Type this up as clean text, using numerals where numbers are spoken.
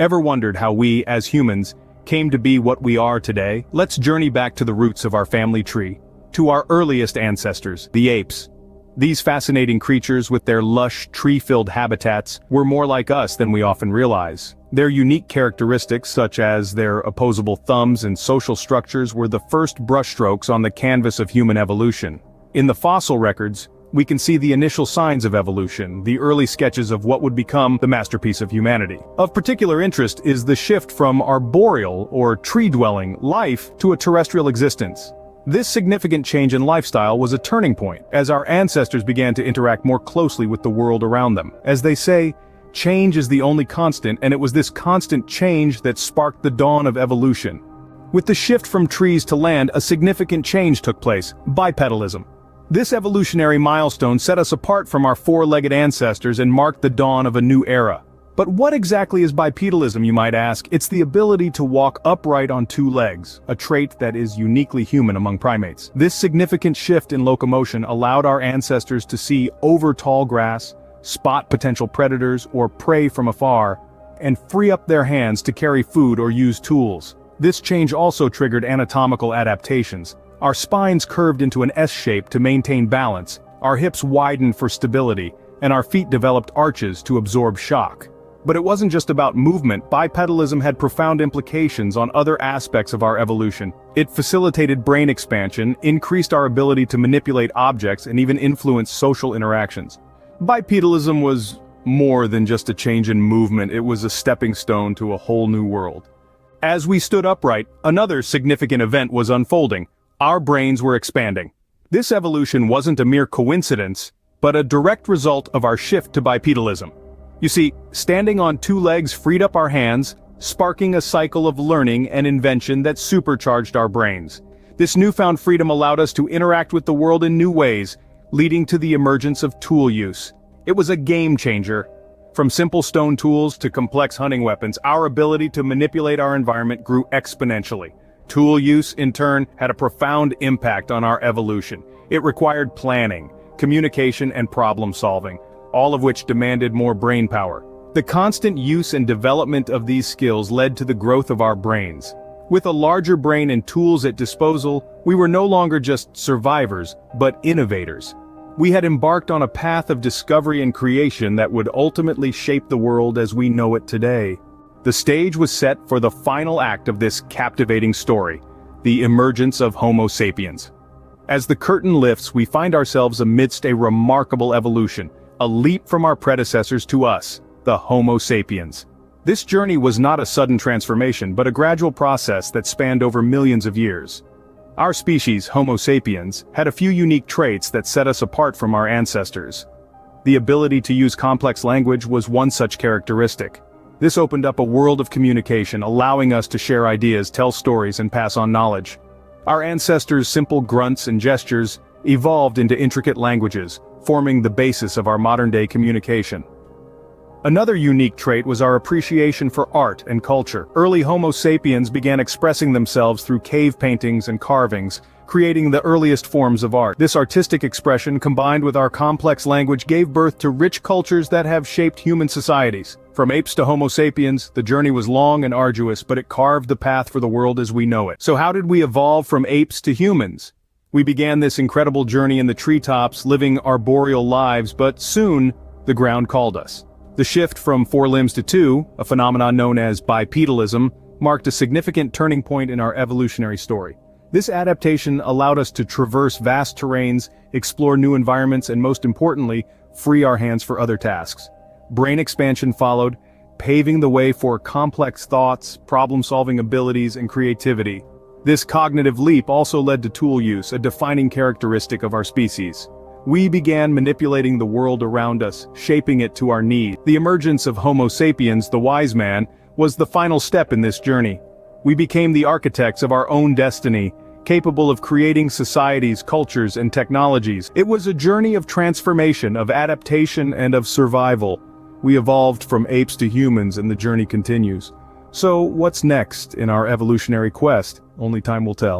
Ever wondered how we, as humans, came to be what we are today? Let's journey back to the roots of our family tree, to our earliest ancestors, the apes. These fascinating creatures with their lush, tree-filled habitats were more like us than we often realize. Their unique characteristics, such as their opposable thumbs and social structures, were the first brushstrokes on the canvas of human evolution. In the fossil records, we can see the initial signs of evolution, the early sketches of what would become the masterpiece of humanity. Of particular interest is the shift from arboreal, or tree-dwelling, life to a terrestrial existence. This significant change in lifestyle was a turning point, as our ancestors began to interact more closely with the world around them. As they say, change is the only constant, and it was this constant change that sparked the dawn of evolution. With the shift from trees to land, a significant change took place: bipedalism. This evolutionary milestone set us apart from our four-legged ancestors and marked the dawn of a new era. But what exactly is bipedalism, you might ask? It's the ability to walk upright on two legs, a trait that is uniquely human among primates. This significant shift in locomotion allowed our ancestors to see over tall grass, spot potential predators or prey from afar, and free up their hands to carry food or use tools. This change also triggered anatomical adaptations. Our spines curved into an S shape to maintain balance, our hips widened for stability, and our feet developed arches to absorb shock. But it wasn't just about movement. Bipedalism had profound implications on other aspects of our evolution. It facilitated brain expansion, increased our ability to manipulate objects, and even influence social interactions. Bipedalism was more than just a change in movement, it was a stepping stone to a whole new world. As we stood upright, another significant event was unfolding. Our brains were expanding. This evolution wasn't a mere coincidence, but a direct result of our shift to bipedalism. You see, standing on two legs freed up our hands, sparking a cycle of learning and invention that supercharged our brains. This newfound freedom allowed us to interact with the world in new ways, leading to the emergence of tool use. It was a game changer. From simple stone tools to complex hunting weapons, our ability to manipulate our environment grew exponentially. Tool use, in turn, had a profound impact on our evolution. It required planning, communication, and problem solving, all of which demanded more brain power. The constant use and development of these skills led to the growth of our brains. With a larger brain and tools at disposal, we were no longer just survivors, but innovators. We had embarked on a path of discovery and creation that would ultimately shape the world as we know it today. The stage was set for the final act of this captivating story, the emergence of Homo sapiens. As the curtain lifts, we find ourselves amidst a remarkable evolution, a leap from our predecessors to us, the Homo sapiens. This journey was not a sudden transformation, but a gradual process that spanned over millions of years. Our species, Homo sapiens, had a few unique traits that set us apart from our ancestors. The ability to use complex language was one such characteristic. This opened up a world of communication, allowing us to share ideas, tell stories, and pass on knowledge. Our ancestors' simple grunts and gestures evolved into intricate languages, forming the basis of our modern-day communication. Another unique trait was our appreciation for art and culture. Early Homo sapiens began expressing themselves through cave paintings and carvings, creating the earliest forms of art. This artistic expression, combined with our complex language, gave birth to rich cultures that have shaped human societies. From apes to Homo sapiens, the journey was long and arduous, but it carved the path for the world as we know it. So how did we evolve from apes to humans? We began this incredible journey in the treetops, living arboreal lives, but soon, the ground called us. The shift from 4 limbs to 2, a phenomenon known as bipedalism, marked a significant turning point in our evolutionary story. This adaptation allowed us to traverse vast terrains, explore new environments, and most importantly, free our hands for other tasks. Brain expansion followed, paving the way for complex thoughts, problem-solving abilities, and creativity. This cognitive leap also led to tool use, a defining characteristic of our species. We began manipulating the world around us, shaping it to our needs. The emergence of Homo sapiens, the wise man, was the final step in this journey. We became the architects of our own destiny, capable of creating societies, cultures, and technologies. It was a journey of transformation, of adaptation, and of survival. We evolved from apes to humans, and the journey continues. So, what's next in our evolutionary quest? Only time will tell.